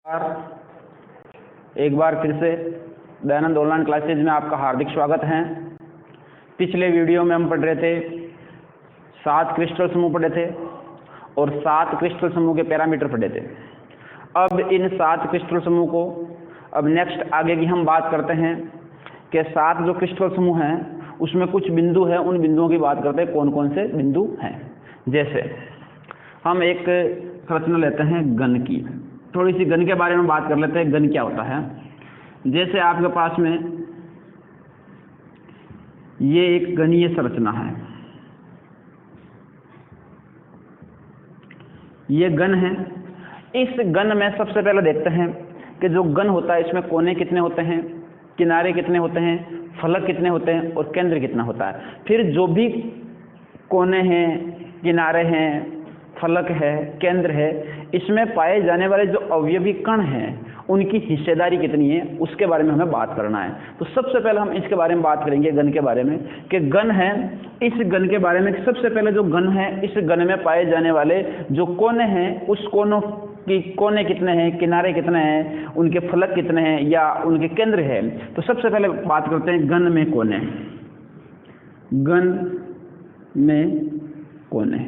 एक बार फिर से दयानंद ऑनलाइन क्लासेज में आपका हार्दिक स्वागत है। पिछले वीडियो में हम पढ़ रहे थे 7 क्रिस्टल समूह पढ़े थे और 7 क्रिस्टल समूह के पैरामीटर पढ़े थे। अब इन 7 क्रिस्टल समूह को अब नेक्स्ट आगे की हम बात करते हैं कि 7 जो क्रिस्टल समूह हैं उसमें कुछ बिंदु हैं, उन बिंदुओं की बात करते हैं कौन कौन से बिंदु हैं। जैसे हम एक संरचना लेते हैं घन की, थोड़ी सी घन के बारे में बात कर लेते हैं। घन क्या होता है? जैसे आपके पास में ये एक घनीय संरचना है, ये घन है। इस घन में सबसे पहले देखते हैं कि जो घन होता है इसमें कोने कितने होते हैं, किनारे कितने होते हैं, फलक कितने होते हैं और केंद्र कितना होता है। फिर जो भी कोने हैं, किनारे हैं, फलक है, केंद्र है, इसमें पाए जाने वाले जो अवयवी कण हैं उनकी हिस्सेदारी कितनी है, उसके बारे में हमें बात करना है। तो सबसे पहले हम इसके बारे में बात करेंगे घन के बारे में कि घन है। इस घन के बारे में सबसे पहले जो घन है, इस घन में पाए जाने वाले जो कोने हैं उस कोनों की कोने कितने हैं, किनारे कितने हैं, उनके फलक कितने हैं या उनके केंद्र है। तो सबसे पहले बात करते हैं घन में कोने। घन में कोने,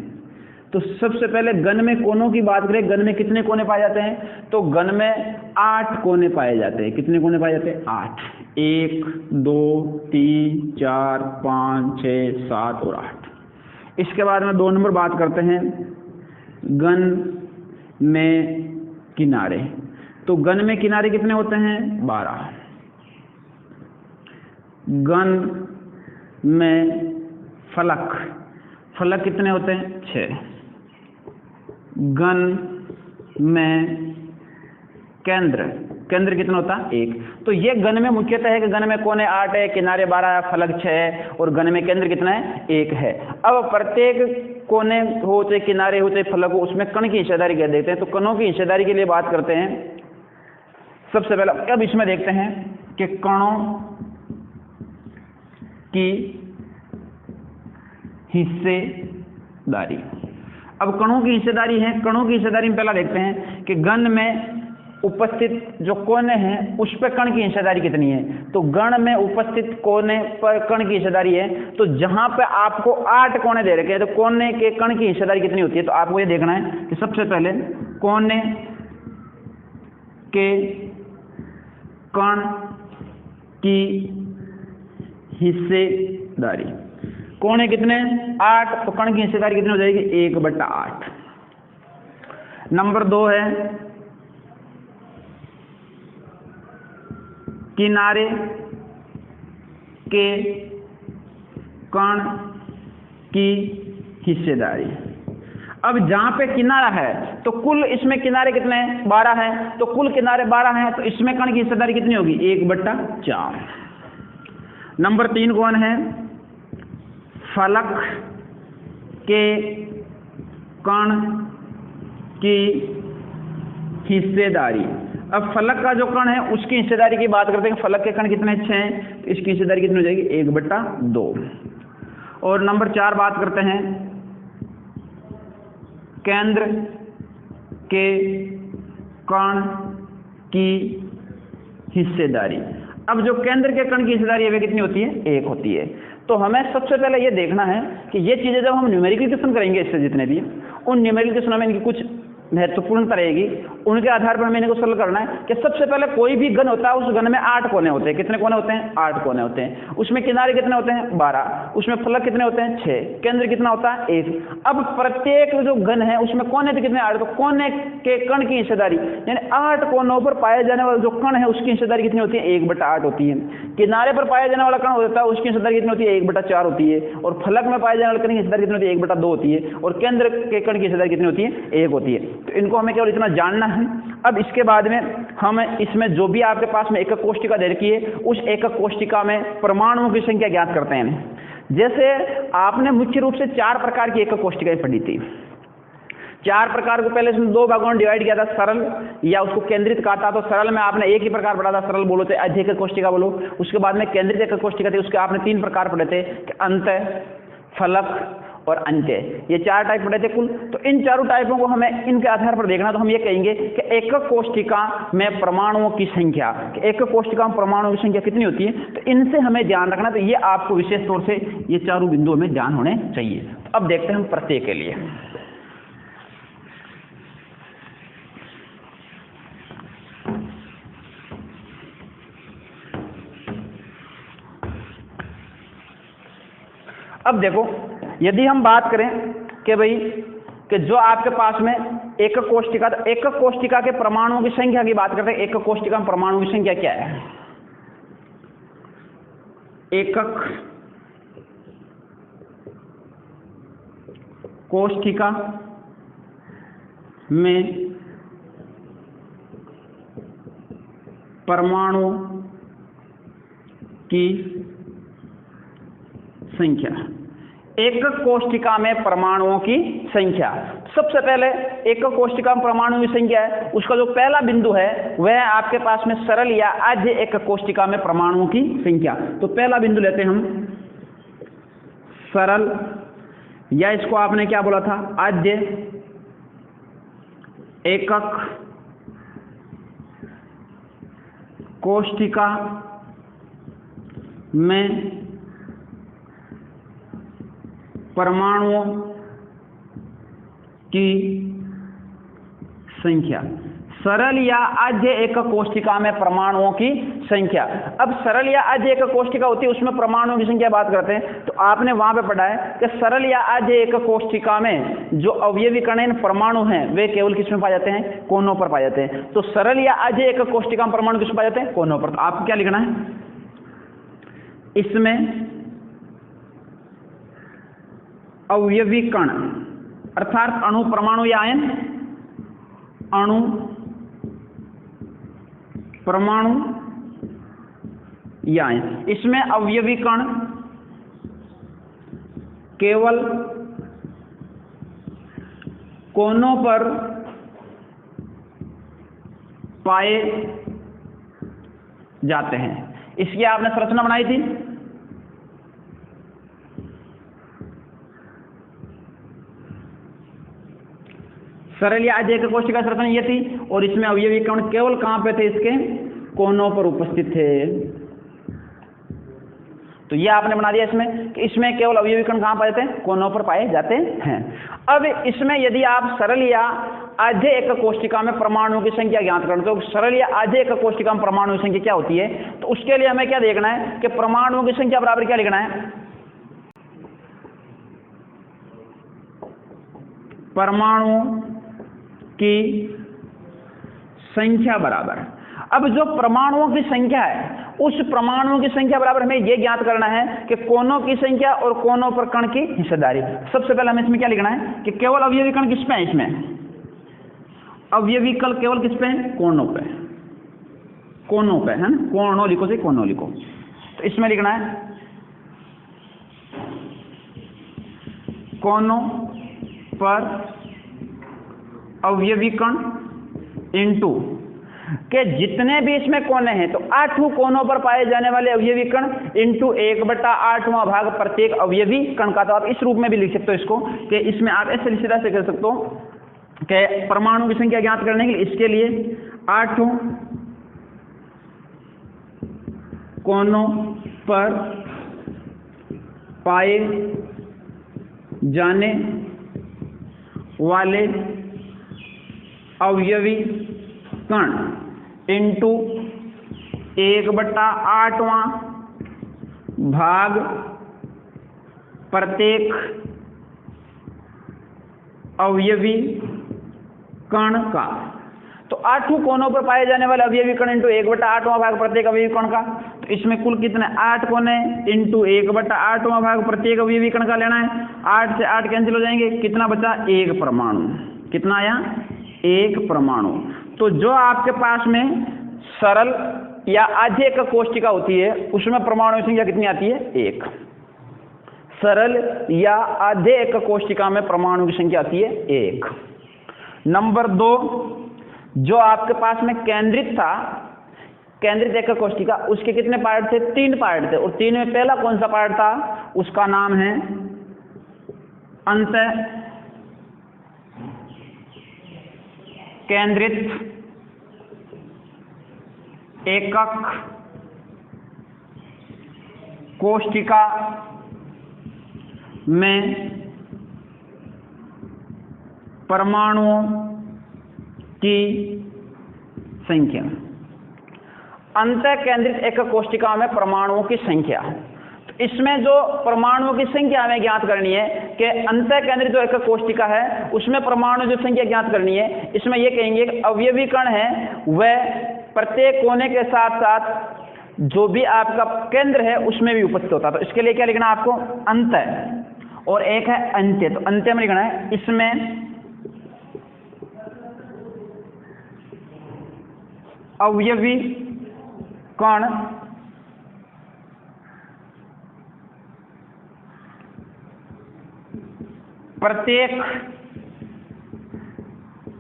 तो सबसे पहले घन में कोनों की बात करें। घन में कितने कोने पाए जाते हैं? तो घन में 8 कोने पाए जाते हैं। कितने कोने पाए जाते हैं? 8। 1 2 3 4 5 6 7 और 8। इसके बाद में 2 नंबर बात करते हैं घन में किनारे। तो घन में किनारे कितने होते हैं? 12। घन में फलक, फलक कितने होते हैं? 6। घन में केंद्र, केंद्र कितना होता है? 1। तो ये घन में मुख्यतः है कि घन में कोने 8 है, किनारे 12 है, फलक 6 है और घन में केंद्र कितना है? 1 है। अब प्रत्येक कोने हो चाहे किनारे हो चाहे फलक हो, उसमें कण की हिस्सेदारी क्या देखते हैं। तो कणों की हिस्सेदारी के लिए बात करते हैं। सबसे पहले अब इसमें देखते हैं कि कणों की हिस्सेदारी। अब कणों की हिस्सेदारी है। कणों की हिस्सेदारी में पहला देखते हैं कि घन में उपस्थित जो कोने हैं उस पर कण की हिस्सेदारी कितनी है। तो घन में उपस्थित कोने पर कण की हिस्सेदारी है। तो जहां पे आपको 8 कोने दे रखे हैं तो कोने के कण की हिस्सेदारी कितनी होती है। तो आपको ये देखना है कि सबसे पहले कोने के कण की हिस्सेदारी, कोने कितने? 8। तो कण की हिस्सेदारी कितनी हो जाएगी? 1/8। नंबर 2 है किनारे के कण की हिस्सेदारी। अब जहां पे किनारा है तो कुल इसमें किनारे कितने हैं? 12 हैं। तो कुल किनारे 12 हैं तो इसमें कण की हिस्सेदारी कितनी होगी? 1/4। नंबर 3 कौन है? फलक के कण की हिस्सेदारी। अब फलक का जो कण है उसकी हिस्सेदारी की बात करते हैं। फलक के कण कितने? 6 हैं। तो इसकी हिस्सेदारी कितनी हो जाएगी? 1/2। और नंबर 4 बात करते हैं केंद्र के कण की हिस्सेदारी। अब जो केंद्र के कण की हिस्सेदारी है वे कितनी होती है? 1 होती है। तो हमें सबसे पहले ये देखना है कि ये चीजें जब हम न्यूमेरिकल क्वेश्चन करेंगे इससे जितने भी, उन न्यूमेरिकल क्वेश्चनों में इनकी कुछ महत्वपूर्णता रहेगी। उनके आधार पर हमें इनको सरल करना है कि सबसे पहले कोई भी घन होता है उस घन में 8 कोने होते हैं। कितने कोने होते हैं? 8 कोने होते हैं। उसमें किनारे कितने होते हैं? 12। उसमें फलक कितने होते हैं? 6। केंद्र कितना होता है? 1। अब प्रत्येक जो घन है उसमें कोने तो कितने? 8। तो कोने के कण की हिस्सेदारी यानी 8 कोनों पर पाए जाने वाला जो कण है उसकी हिस्सेदारी कितनी होती है? 1/8 होती है। किनारे पर पाया जाने वाला कण होता है उसकी हिस्सेदारी कितनी होती है? 1/4 होती है। और फलक में पाए जाने वाले कण की हिस्सेदारी कितनी होती है? 1/2 होती है। और केंद्र के कण की हिस्सेदारी कितनी होती है? 1 होती है। तो इनको हमें केवल इतना जानना है। अब इसके बाद में हम इसमें जो भी आपके पास में एकक कोष्टिका दे रखी है उस एकक कोष्टिका में परमाणुओं की संख्या ज्ञात करते हैं। जैसे आपने मुख्य रूप से 4 प्रकार की एकक कोष्टिकाएं पढ़ी थी। 4 प्रकार को पहले इसमें 2 भागों में डिवाइड किया था, सरल या उसको केंद्रित कहा था। तो सरल में आपने एक ही प्रकार पढ़ा था, सरल बोलो चाहे अधिक कोष्टिका बोलो। उसके बाद में केंद्रित एकक कोष्टिका थी, उसके आपने 3 प्रकार पढ़े थे कि अंत, फलक और अंत्य, ये 4 टाइप पढ़े थे कुल। तो इन चारों टाइपों को हमें इनके आधार पर देखना, तो हम ये कहेंगे कि एकक कोशिका में परमाणुओं की संख्या, एकक कोशिका में परमाणुओं की संख्या कितनी होती है, तो इनसे हमें ध्यान रखना। तो ये आपको विशेष तौर से ये चारों बिंदुओं में ध्यान होने चाहिए। तो अब देखते हैं हम प्रत्येक के लिए। अब देखो, यदि हम बात करें कि भाई कि जो आपके पास में एकक कोशिका, तो एकक कोशिका के परमाणुओं की संख्या की बात करते हैं। एकक कोशिका में परमाणुओं की संख्या क्या है? एकक कोशिका में परमाणुओं की संख्या, एकक कोशिका में परमाणुओं की संख्या। सबसे पहले एकक कोशिका में परमाणुओं की संख्या है, उसका जो पहला बिंदु है वह आपके पास में सरल या आद्य एकक कोशिका में परमाणुओं की संख्या। तो पहला बिंदु लेते हैं हम सरल, या इसको आपने क्या बोला था, आद्य एकक कोशिका में परमाणुओं की संख्या। सरल या आद्य एकक कोशिका में परमाणुओं की संख्या। अब सरल या आद्य एकक कोशिका होती है, उसमें परमाणुओं की संख्या बात करते हैं। तो आपने वहां पे पढ़ा है कि सरल या आद्य एकक कोशिका में जो अवयवी कण परमाणु हैं वे केवल किस में पाए जाते हैं? कोनों पर पाए जाते हैं। तो सरल या आद्य एकक कोशिका में परमाणु किस में पाए जाते हैं? कोनों पर। तो आपको क्या लिखना है इसमें? अवयवी कण अर्थात अणु, परमाणु या आयन, अणु, परमाणु या आयन, इसमें अवयवी कण केवल कोनों पर पाए जाते हैं। इसकी आपने संरचना बनाई थी, सरल या आद्य एकक कोशिका संरचना ये थी, और इसमें अवयवी कण केवल कहां पे थे? इसके कोनों पर उपस्थित थे। तो ये आपने बना दिया इसमें कि इसमें केवल अवयवी कण कहां पाए जाते हैं? कोनों पर पाए जाते हैं। अब इसमें यदि आप सरल या आद्य एकक कोशिका में परमाणुओं की संख्या ज्ञात करते हो, तो सरल या आद्य एकक कोशिका में परमाणुओं की संख्या क्या होती है? तो उसके लिए हमें क्या देखना है कि परमाणुओं की संख्या बराबर क्या लिखना है? परमाणुओं की संख्या बराबर, अब जो परमाणुओं की संख्या है उस परमाणुओं की संख्या बराबर हमें यह ज्ञात करना है कि कोनों की संख्या और कोनों पर कण की हिस्सेदारी। सबसे पहले हमें इसमें क्या लिखना है कि केवल अवयवी कण किस पे है? इसमें अवयवी कण केवल किस पे है? कोनों पे, कोनों पे है ना, कोनों लिखो से कोनों लिखो। तो इसमें लिखना है कोनों पर अवयवी कण इनटू के जितने भी इसमें कोने हैं, तो 8 कोनों पर पाए जाने वाले अवयवी कण इनटू 1/8वां भाग प्रत्येक अवयवी कण का। तो आप इस रूप में भी लिख सकते हो इसको कि इसमें आप ऐसे सीधा से कर सकते हो कि परमाणु की संख्या ज्ञात करने के लिए इसके लिए 8 कोनों पर पाए जाने वाले अवयवी कण इनटू 1/8वां भाग प्रत्येक अवयवी कण का। तो 8 कोनों पर पाए जाने वाले अवयवी कण इंटू 1/8वां भाग प्रत्येक अवयवी कण का। तो इसमें कुल कितने? 8 कोने इंटू 1/8वां भाग प्रत्येक अवयवी कण का लेना है। 8 से 8 कैंसिल हो जाएंगे, कितना बचा? 1 परमाणु। कितना आया? 1 परमाणु। तो जो आपके पास में सरल या आद्य एकक कोशिका होती है उसमें परमाणु की संख्या कितनी आती है? 1। सरल या आद्य एकक कोशिका में परमाणु की संख्या आती है 1। नंबर 2, जो आपके पास में केंद्रित था, केंद्रित एकक कोशिका, उसके कितने पार्ट थे? 3 पार्ट थे। और 3 में पहला कौन सा पार्ट था? उसका नाम है अंत केंद्रित एकक कोशिका में परमाणुओं की संख्या। अंत केंद्रित एकक कोशिका में परमाणुओं की संख्या। तो इसमें जो परमाणुओं की संख्या हमें ज्ञात करनी है कि अंत केंद्रित जो एकक कोशिका है उसमें परमाणु जो संख्या ज्ञात करनी है। इसमें यह कहेंगे कि अवयवी कण है वह प्रत्येक कोने के साथ साथ जो भी आपका केंद्र है उसमें भी उपस्थित होता है। तो इसके लिए क्या लिखना है आपको? अंत और एक है अंत्य। तो अंत्य में लिखना है इसमें अवयवी कण प्रत्येक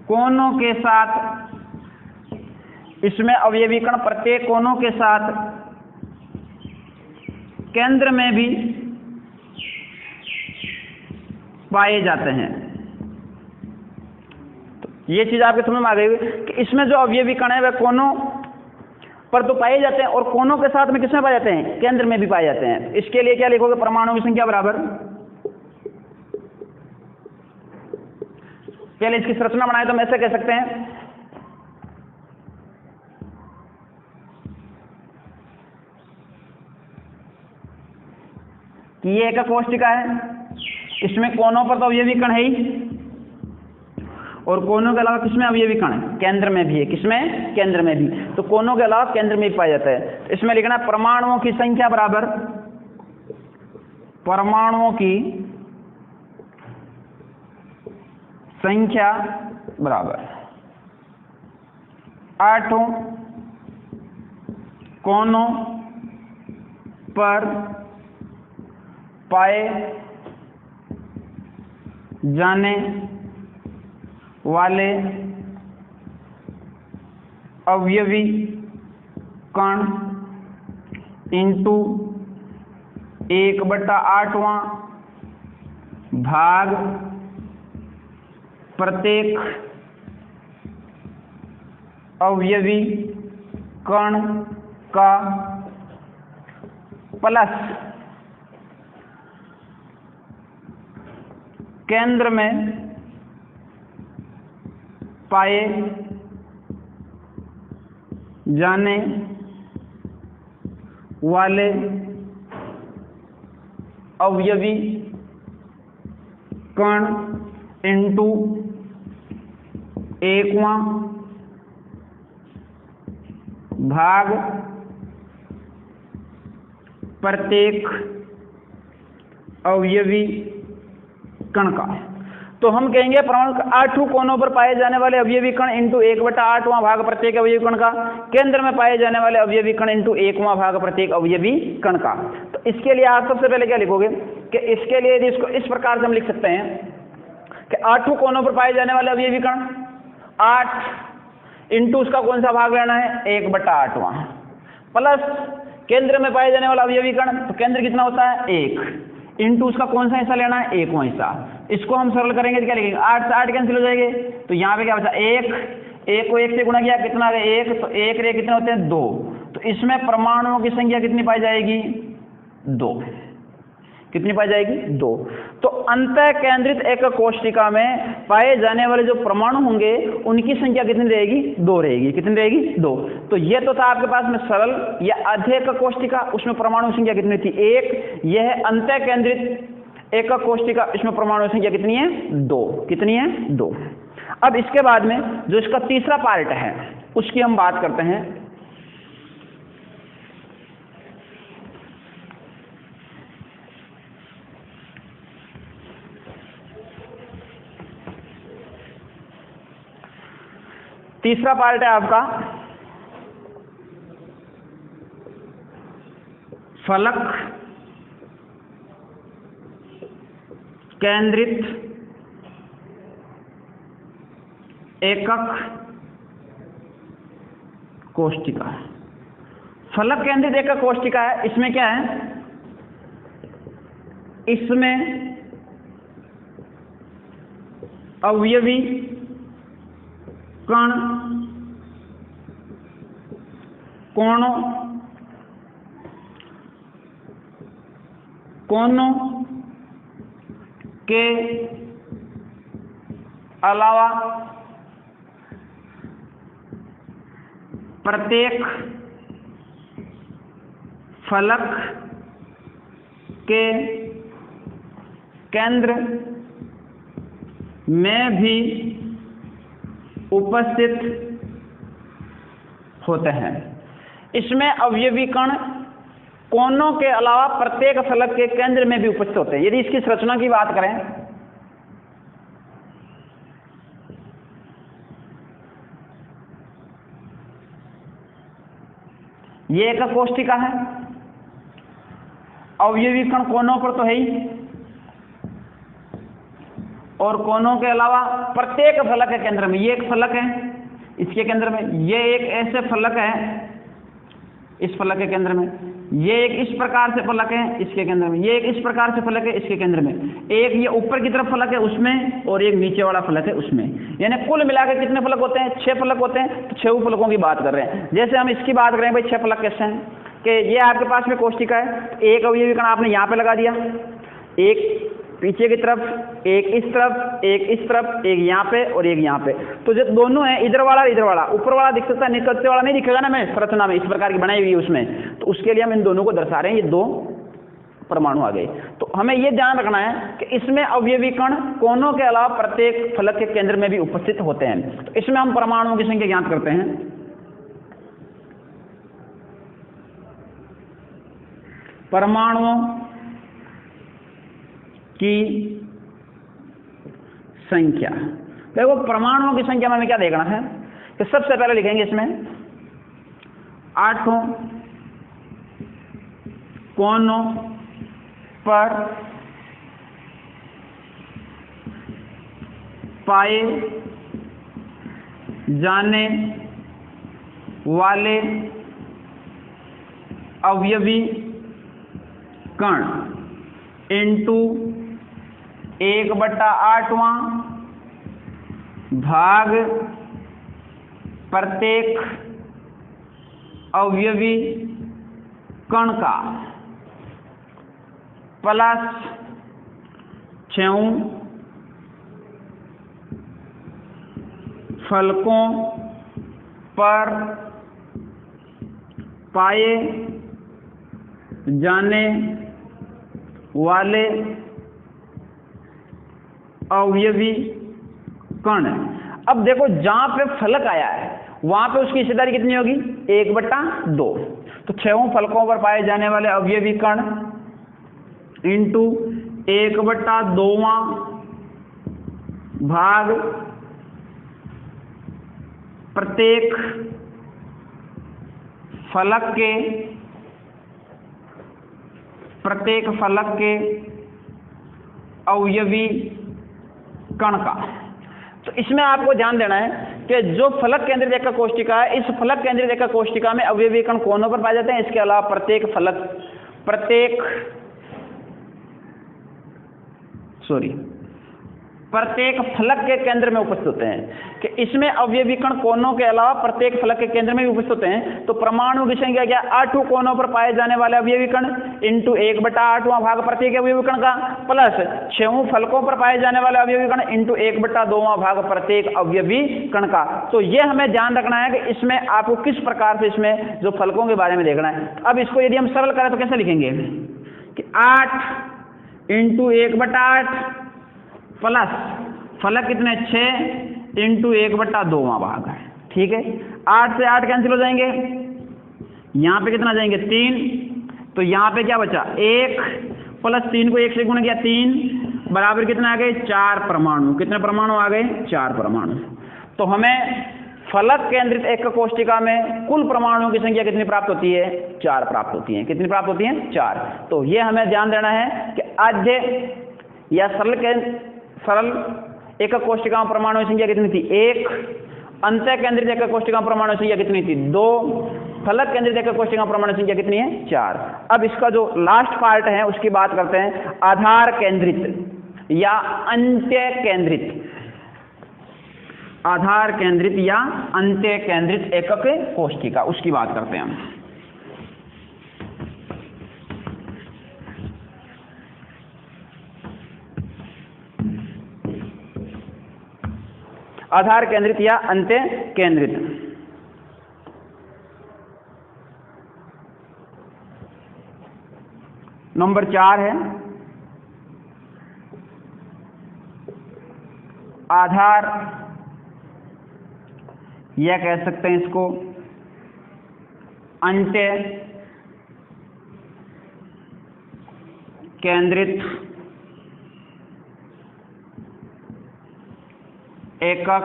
कोनों के साथ, इसमें अवयवी कण प्रत्येक कोनों के साथ केंद्र में भी पाए जाते हैं। तो ये चीज आपके समझ में आ गई कि इसमें जो अवयवी कण है वह कोनों पर तो पाए जाते हैं और कोनों के साथ में किसमें पाए जाते हैं? केंद्र में भी पाए जाते हैं। इसके लिए क्या लिखोगे? परमाणुओं की संख्या बराबर, पहले इसकी संरचना बनाए तो हम ऐसे कह सकते हैं कि ये एक कोशिका है, इसमें कोनों पर तो अवयवी कण है ही और कोनों के अलावा किसमें अवयवी कण है? केंद्र में भी है। किसमें? केंद्र में भी। तो कोनों के अलावा केंद्र में भी पाया जाता है। तो इसमें लिखना परमाणुओं की संख्या बराबर परमाणुओं की संख्या बराबर 8 कोनों पर पाए जाने वाले अवयवी कण इंटू 1/8वां भाग प्रत्येक अवयवी कण का प्लस केंद्र में पाए जाने वाले अवयवी कण इंटू 1वां भाग प्रत्येक अवयवी कण का। तो हम कहेंगे परमाणु 8 कोनों पर पाए जाने वाले अवयवी कण इंटू 1/8वां भाग प्रत्येक अवयवी कण का, केंद्र में पाए जाने वाले अवयवी कण इंटू 1वां भाग प्रत्येक अवयवी कण का। तो इसके लिए आप सबसे पहले क्या लिखोगे कि इसके लिए यदि इसको इस प्रकार से हम लिख सकते हैं कि 8 कोनों पर पाए जाने वाले अवयवी कण 8 इंटू उसका कौन सा भाग लेना है? 1/8वां प्लस केंद्र में पाए जाने वाला अवयवी कण, तो केंद्र कितना होता है? 1 इंटू उसका कौन सा हिस्सा लेना है? 1वां हिस्सा। इसको हम सरल करेंगे तो क्या लिखेंगे? 8 से 8 कैंसिल हो जाएंगे। तो यहाँ पे क्या बचा? 1 को 1 से गुणा किया कितना आ गया? 1। तो 1 रे कितने होते हैं? 2। तो इसमें परमाणुओं की संख्या कितनी पाई जाएगी? 2। कितनी पाई जाएगी? 2। तो अंत केंद्रित एकक कोशिका में पाए जाने वाले जो परमाणु होंगे उनकी संख्या कितनी रहेगी? 2 रहेगी। कितनी रहेगी? 2। तो ये तो था आपके पास में सरल या अध्येक कोशिका, उसमें परमाणु संख्या कितनी थी? 1। यह है अंत केंद्रित एकक कोशिका, इसमें परमाणु संख्या कितनी है? 2। कितनी है? 2। अब इसके बाद में जो इसका तीसरा पार्ट है उसकी हम बात करते हैं। तीसरा पार्ट है आपका फलक केंद्रित एकक कोशिका। फलक केंद्रित एकक कोशिका है। इसमें क्या है? इसमें अवयवी कण कोनों के अलावा प्रत्येक फलक के केंद्र में भी उपस्थित होते हैं। इसमें अवयवी कण कोनों के अलावा प्रत्येक फलक के केंद्र में भी उपस्थित होते हैं। यदि इसकी संरचना की बात करें, ये एक कोष्ठिका है, अवयवी कण कोनों पर तो है ही, और कोनों के अलावा प्रत्येक फलक के केंद्र में, ये एक फलक है इसके केंद्र में, ये एक ऐसे फलक है इस फलक के केंद्र में, ये एक इस प्रकार से फलक है इसके केंद्र में, ये एक इस प्रकार से फलक है इसके केंद्र में, एक ये ऊपर की तरफ फलक है उसमें, और एक नीचे वाला फलक है उसमें। यानी कुल मिलाकर कितने फलक होते हैं? 6 फलक होते हैं। तो 6 फलकों की बात कर रहे हैं। जैसे हम इसकी बात करें भाई 6 फलक कैसे हैं कि ये आपके पास में कोष्ठिका है, एक अवयवी कण आपने यहाँ पे लगा दिया, एक पीछे की तरफ, एक इस तरफ, एक इस तरफ, एक यहाँ पे और एक यहाँ पे। तो जो दोनों है, इधर वाला इधर वाला, ऊपर वाला दिख सकता है, निकलते वाला नहीं दिखेगा ना। मैं संरचना में इस प्रकार की बनाई हुई है उसमें, तो उसके लिए हम इन दोनों को दर्शा रहे हैं। ये 2 परमाणु आ गए। तो हमें ये ध्यान रखना है कि इसमें अवयवी कण कोनों के अलावा प्रत्येक फलक के केंद्र में भी उपस्थित होते हैं। तो इसमें हम परमाणुओं की संख्या ज्ञात करते हैं। परमाणुओं की संख्या, देखो परमाणुओं की संख्या में हमें क्या देखना है कि सबसे पहले लिखेंगे इसमें 8 कोनों पर पाए जाने वाले अवयवी कण इंटू 1/8वां भाग प्रत्येक अवयवी कण का प्लस 6 फलकों पर पाए जाने वाले अवयवी कण। अब देखो जहां पे फलक आया है वहां पे उसकी हिस्सेदारी कितनी होगी? 1/2। तो 6 फलकों पर पाए जाने वाले अवयवी कण इंटू 1/2वां भाग प्रत्येक फलक के अवयवी कण का। तो इसमें आपको ध्यान देना है कि जो फलक केंद्रित रेखा कोष्ठिका है, इस फलक केंद्रित रेखा कोष्ठिका में अवयवी कण कोनों पर पाए जाते हैं। इसके अलावा प्रत्येक फलक के केंद्र में उपस्थित होते हैं। कि इसमें अवयवी कण कोनों के अलावा प्रत्येक फलक के केंद्र में भी उपस्थित होते हैं। तो परमाणु की संख्या क्या? 8 कोनों पर पाए जाने वाले अवयवी कण इंटू 1/8वां भाग प्रत्येक अवयवी कण का प्लस 6 फलकों पर पाए जाने वाले अवयवी कण इंटू 1/2वां भाग प्रत्येक अवयवी कण का। तो ये हमें ध्यान रखना है कि इसमें आपको किस प्रकार से इसमें जो फलकों के बारे में देखना है। अब इसको यदि हम सरल करें तो कैसे लिखेंगे कि 8 इंटू 1/8 प्लस फलक कितने 6 इंटू 1/2वां भाग है। ठीक है, 8 से 8 कैंसिल हो जाएंगे, यहाँ पे कितना जाएंगे 3, तो यहाँ पे क्या बचा 1 प्लस 3 को 1 से गुणा किया 3 बराबर कितना आ गए 4 परमाणु। कितने परमाणु आ गए? 4 परमाणु। तो हमें फलक केंद्रित एक कोष्ठिका में कुल परमाणुओं की संख्या कितनी प्राप्त होती है? 4 प्राप्त होती है। कितनी प्राप्त होती है? 4। तो ये हमें ध्यान देना है कि आद्य या सरल एक कोष्ठिका में परमाणु संख्या कितनी थी? 1। अंत केंद्रित एक कोष्ठिका में परमाणु संख्या कितनी थी? 2। फलक केंद्रित एक कोष्ठिका में परमाणु संख्या कितनी है? 4। अब इसका जो लास्ट पार्ट है उसकी बात करते हैं, आधार केंद्रित या अंत्य केंद्रित। आधार केंद्रित या अंत्य केंद्रित एकक कोष्ठिका, उसकी बात करते हैं हम। आधार केंद्रित या अंत्य केंद्रित। नंबर 4 है आधार, या कह सकते हैं इसको अंत्य केंद्रित एकक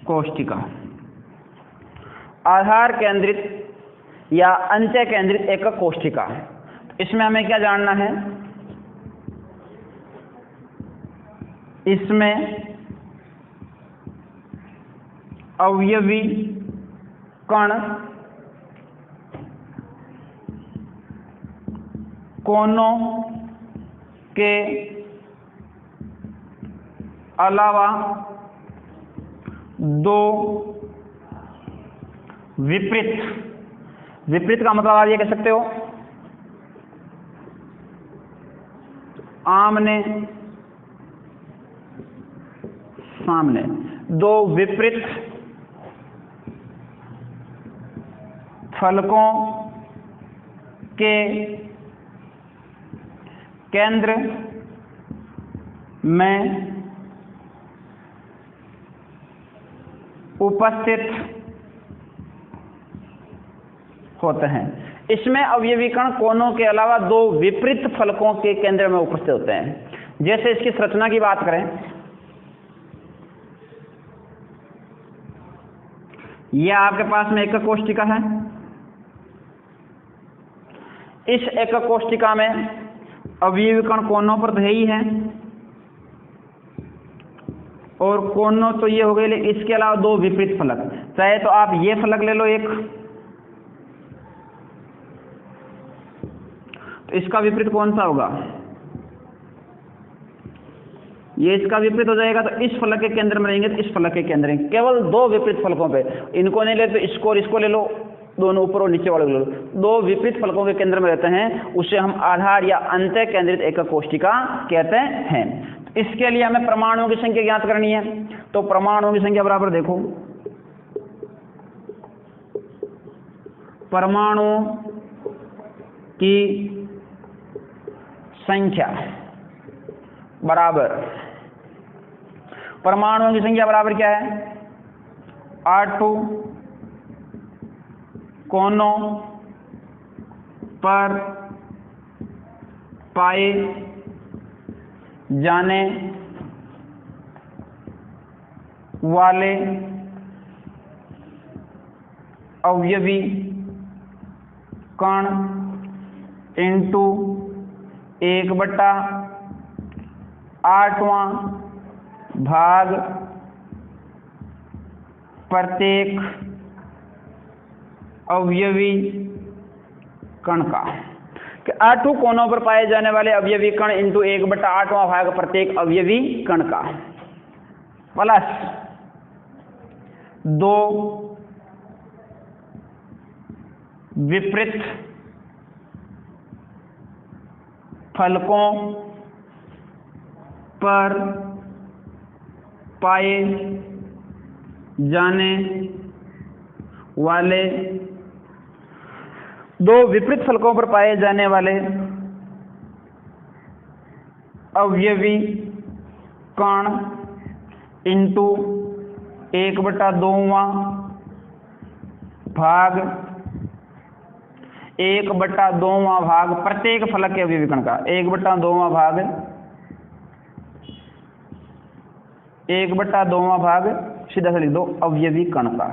कोष्ठिका। आधार केंद्रित या अंत्य केंद्रित एकक कोष्ठिका, इसमें हमें क्या जानना है? इसमें अवयवी कण कोनों के अलावा दो विपरीत, विपरीत का मतलब आप ये कह सकते हो आमने सामने, दो विपरीत फलकों के केंद्र में उपस्थित होते हैं। इसमें अवयवी कण कोनों के अलावा दो विपरीत फलकों के केंद्र में उपस्थित होते हैं। जैसे इसकी संरचना की बात करें, यह आपके पास में एकक कोष्ठिका है। इस एकक कोष्ठिका में अवयवी कण कोनों पर तो है ही है, और कोनों तो ये हो गए, लेकिन इसके अलावा दो विपरीत फलक, चाहे तो आप ये फलक ले लो एक, तो इसका विपरीत कौन सा होगा? ये इसका विपरीत हो जाएगा, तो इस फलक के केंद्र में रहेंगे, तो इस फलक के केंद्र में केवल दो विपरीत फलकों पे, इनको नहीं ले तो इसको और इसको ले लो, दोनों ऊपर और नीचे वाले ले लो, दो विपरीत फलकों के केंद्र में रहते हैं, उसे हम आधार या अंत्य केंद्रित एकक कोष्ठिका कहते हैं। इसके लिए हमें परमाणुओं की संख्या ज्ञात करनी है। तो परमाणुओं की संख्या बराबर देखो, परमाणु की संख्या बराबर, परमाणुओं की संख्या बराबर क्या है? R2 कोनों पर पाए जाने वाले अवयवी कण इंटू 1/8वां भाग प्रत्येक अवयवी कण का, कि 8 कोनों पर पाए जाने वाले अवयवी कण इंटू 1/8वां भाग प्रत्येक अवयवी कण का, प्लस 2 विपरीत फलकों पर पाए जाने वाले, दो विपरीत फलकों पर पाए जाने वाले अवयवी कण इंटू 1/2वां भाग 1/2वां भाग प्रत्येक फलक के अवयवी कण का, 1/2वां भाग 1/2वां भाग सीधा से लिख दो अवयवी कण का,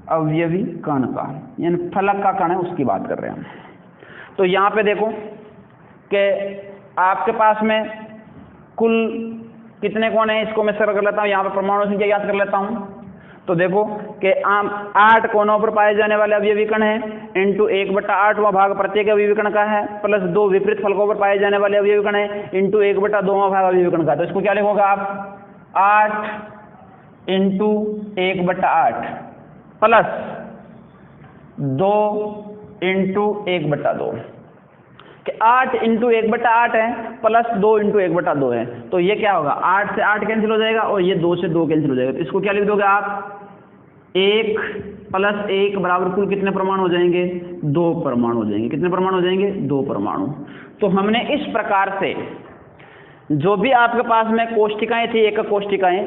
अवयवी कण का यानी फलक का कण है, उसकी बात कर रहे हैं हम। तो यहां पे देखो कि आपके पास में कुल कितने कोण हैं, इसको मैं सरल कर लेता हूं, यहां पर परमाणु संख्या याद कर लेता हूं। तो देखो कि 8 कोनों पर पाए जाने वाले अवयवी कण है इंटू 1/8वां भाग प्रत्येक अवयवी कण का है प्लस 2 विपरीत फलकों पर पाए जाने वाले अवयवी कण है इंटू 1/2वां भाग अवयवी कण का। तो इसको क्या लिखोगे आप 8 इंटू 1/8 प्लस 2 इंटू 1/2 कि 8 इंटू 1/8 है प्लस 2 इंटू 1/2 है। तो ये क्या होगा 8 से 8 कैंसिल हो जाएगा और ये 2 से 2 कैंसिल हो जाएगा। तो इसको क्या लिख दोगे आप 1 प्लस 1 बराबर कुल कितने परमाणु हो जाएंगे 2 परमाणु हो जाएंगे। कितने परमाणु हो जाएंगे 2 परमाणु। तो हमने इस प्रकार से जो भी आपके पास में कोष्टिकाएं थी एक कोष्टिकाएं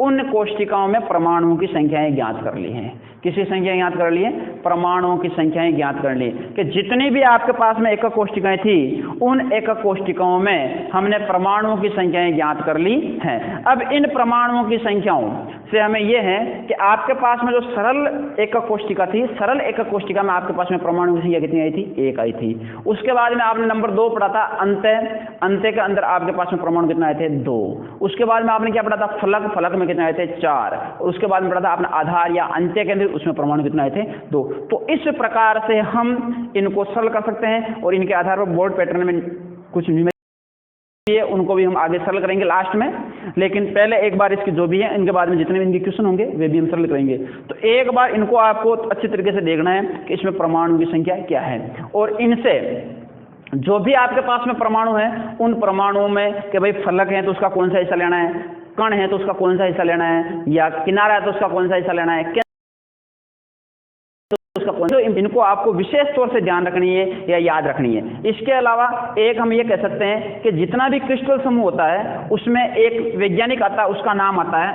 उन कोष्टिकाओं में परमाणुओं की संख्याएं ज्ञात कर ली हैं। किसी संख्या ज्ञात कर ली है परमाणुओं की संख्याएं ज्ञात कर ली कि जितनी भी आपके पास में एकक कोष्टिकाएं थी उन एकक कोष्टिकाओं में हमने परमाणुओं की संख्याएं ज्ञात कर ली हैं। अब इन परमाणुओं की संख्याओं से हमें यह है कि आपके पास में जो सरल एकक कोष्टिका थी सरल एकक कोष्टिका में आपके पास में परमाणुओं की संख्या कितनी आई थी 1 आई थी। उसके बाद में आपने नंबर 2 पढ़ा था अंत्य के अंदर आपके पास में परमाणु कितने आए थे 2। उसके बाद में आपने क्या पढ़ा था फलक में कितने आए थे 4। और उसके बाद में पढ़ा था आपने आधार या अंत्य के अंदर उसमें परमाणु कितने आए थे 2। तो इस प्रकार से हम इनको सरल कर सकते हैं और इनके आधार पर बोर्ड पैटर्न में कुछ उनको भी हम आगे सरल करेंगे लास्ट में। लेकिन पहले एक बार इसकी जो भी है इनके बाद में जितने भी इनके क्वेश्चन होंगे वे भी हम सरल करेंगे। तो एक बार इनको आपको अच्छी तरीके से देखना है कि इसमें परमाणु की संख्या क्या है और इनसे जो भी आपके पास में परमाणु है उन परमाणुओं में कि भाई फलक है तो उसका कौन सा हिस्सा लेना है, कण है तो उसका कौन सा हिस्सा लेना है, या किनारा है तो उसका कौन सा हिस्सा लेना है, उसका कौन सा, इनको आपको विशेष तौर से ध्यान रखनी है या याद रखनी है। इसके अलावा एक हम ये कह सकते हैं कि जितना भी क्रिस्टल समूह होता है उसमें एक वैज्ञानिक आता है उसका नाम आता है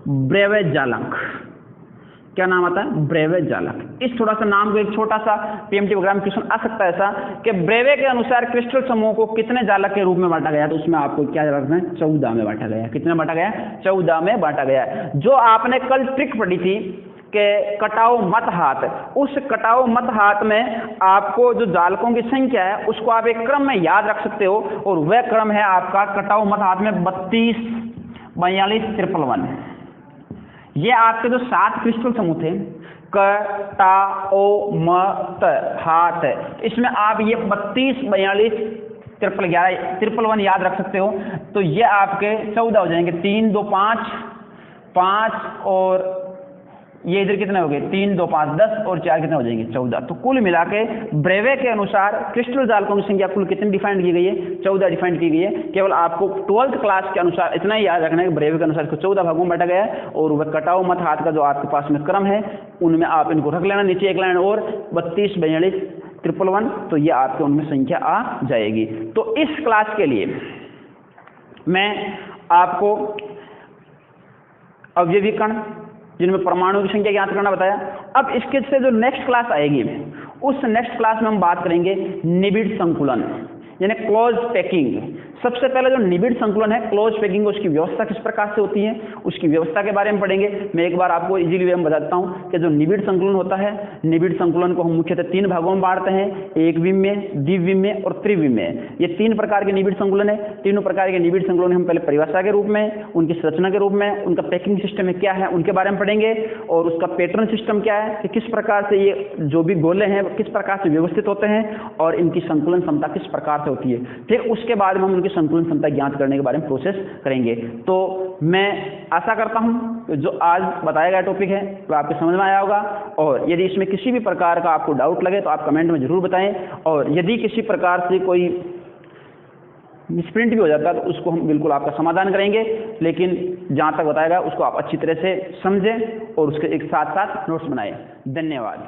ब्रेवे जालक। क्या नाम आता है ब्रेवे जालक। इस थोड़ा सा नाम को एक छोटा सा पीएमटी प्रोग्राम क्वेश्चन आ सकता है ऐसा कि ब्रेवे के अनुसार क्रिस्टल समूह को कितने जालक के रूप में बांटा गया। तो उसमें आपको क्या रखना है 14 में बांटा गया। कितने बांटा गया 14 में बांटा गया। जो आपने कल ट्रिक पढ़ी थी कि कटाओ मत हाथ, उस कटाओ मत हाथ में आपको जो जालकों की संख्या है उसको आप एक क्रम में याद रख सकते हो और वह क्रम है आपका कटाओ मत हाथ में 32 42 53। ये आपके जो 7 क्रिस्टल समूह थे कटाओ मत हाथ, इसमें आप ये 32 42 53 याद रख सकते हो। तो ये आपके 14 हो जाएंगे। 3 2 5 और ये इधर कितने हो गए 3 2 5 10 और 4 कितने हो जाएंगे 14। तो कुल मिला के ब्रेवे के अनुसार क्रिस्टल जालकों की संख्या कुल कितनी डिफाइंड की गई है 14 डिफाइंड की गई है। केवल आपको 12th क्लास के अनुसार इतना ही याद रखना है कि ब्रेवे के अनुसार इसको 14 भागों में बांटा गया है और वह कटाओ मत हाथ का जो आपके पास में क्रम है उनमें आप इनको रख लेना। नीचे एक लाइन और 32 42 53, तो ये आपके उनमें संख्या आ जाएगी। तो इस क्लास के लिए मैं आपको अवयवी कण जिनमें परमाणु की संख्या ज्ञात करना बताया। अब इसके से जो नेक्स्ट क्लास आएगी उस नेक्स्ट क्लास में हम बात करेंगे निबिड़ संकुलन यानी क्लोज पैकिंग। सबसे पहले जो निबिड़ संकुलन है क्लोज पैकिंग उसकी व्यवस्था किस प्रकार से होती है उसकी व्यवस्था के बारे में पढ़ेंगे। मैं एक बार आपको इजीली वे में बताता हूं कि जो निबिड़ संकुलन होता है निबिड़ संकुलन को हम मुख्यतः 3 भागों में बांटते हैं, एक विम में, द्विविम में और त्रिविम में। ये 3 प्रकार के निबिड़ संकुलन है। तीनों प्रकार के निबिड़ संकुलन हम पहले परिभाषा के रूप में, उनकी संरचना के रूप में, उनका पैकिंग सिस्टम में क्या है उनके बारे में पढ़ेंगे और उसका पैटर्न सिस्टम क्या है कि किस प्रकार से ये जो भी गोले हैं किस प्रकार से व्यवस्थित होते हैं और इनकी संकुलन क्षमता किस प्रकार से होती है। फिर उसके बाद में हम उनकी संकुलन क्षमता ज्ञात करने के बारे में प्रोसेस करेंगे। तो मैं आशा करता हूं जो आज बताया गया टॉपिक है वो आपको समझ में आया होगा और यदि इसमें किसी भी प्रकार का आपको डाउट लगे तो आप कमेंट में जरूर बताएं और यदि किसी प्रकार से कोई मिसप्रिंट भी हो जाता है तो उसको हम बिल्कुल आपका समाधान करेंगे। लेकिन जहां तक बताया गया उसको आप अच्छी तरह से समझें और उसके एक साथ साथ नोट्स बनाएं। धन्यवाद।